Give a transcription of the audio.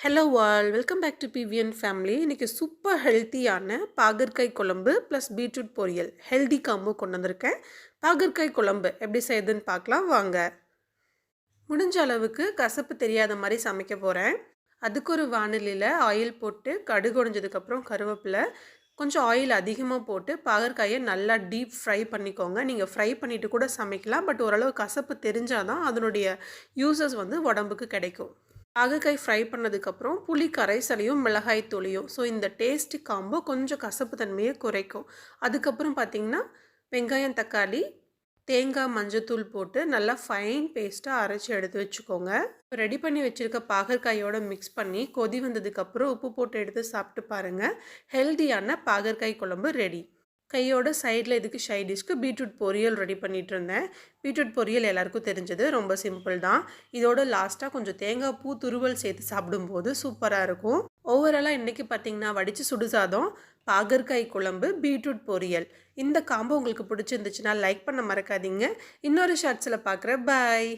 Hello all welcome back to PVN family. இன்றைக்கி super ஹெல்த்தியான பாகற்காய் குழம்பு ப்ளஸ் பீட்ரூட் பொரியல் ஹெல்தி காம்போ கொண்டு வந்திருக்கேன். பாகற்காய் குழம்பு எப்படி செய்யுதுன்னு பார்க்கலாம் வாங்க. முடிஞ்ச அளவுக்கு கசப்பு தெரியாத மாதிரி சமைக்க போகிறேன். அதுக்கு ஒரு வானிலையில் ஆயில் போட்டு கடுகு உடைஞ்சதுக்கப்புறம் கருவேப்பிலை கொஞ்சம் ஆயில் அதிகமாக போட்டு பாகற்காயை நல்லா டீப் ஃப்ரை பண்ணிக்கோங்க. நீங்கள் ஃப்ரை பண்ணிவிட்டு கூட சமைக்கலாம். பட் ஓரளவு கசப்பு தெரிஞ்சால் தான் அதனுடைய யூசஸ் உடம்புக்கு கிடைக்கும். பாகற்காய் ஃப்ரை பண்ணதுக்கப்புறம் புளி கரைசலையும் மிளகாய் தூளியும் இந்த டேஸ்டி காம்போ கொஞ்சம் கசப்பு தன்மையை குறைக்கும். அதுக்கப்புறம் பார்த்திங்கன்னா வெங்காயம் தக்காளி தேங்காய் மஞ்சத்தூள் போட்டு நல்லா ஃபைன் பேஸ்ட்டாக அரைச்சி எடுத்து வச்சுக்கோங்க. ரெடி பண்ணி வச்சுருக்க பாகற்காயோடு மிக்ஸ் பண்ணி கொதி வந்ததுக்கப்புறம் உப்பு போட்டு எடுத்து சாப்பிட்டு பாருங்கள். ஹெல்தியான பாகற்காய் குழம்பு ரெடி. கையோட சைடில் இதுக்கு சைடிஷ்க்கு பீட்ரூட் பொரியல் ரெடி பண்ணிகிட்டு இருந்தேன். பீட்ரூட் பொரியல் எல்லாருக்கும் தெரிஞ்சது, ரொம்ப சிம்பிள் தான். இதோட லாஸ்ட்டாக கொஞ்சம் தேங்காய் பூ துருவல் சேர்த்து சாப்பிடும்போது சூப்பராக இருக்கும். ஓவராலாக இன்றைக்கி பார்த்திங்கன்னா வடித்து சுடுசாதம், பாகற்காய் குழம்பு, பீட்ரூட் பொரியல். இந்த காம்போ உங்களுக்கு பிடிச்சிருந்துச்சுன்னா லைக் பண்ண மறக்காதீங்க. இன்னொரு ஷார்ட்ஸில் பார்க்குறேன். பாய்.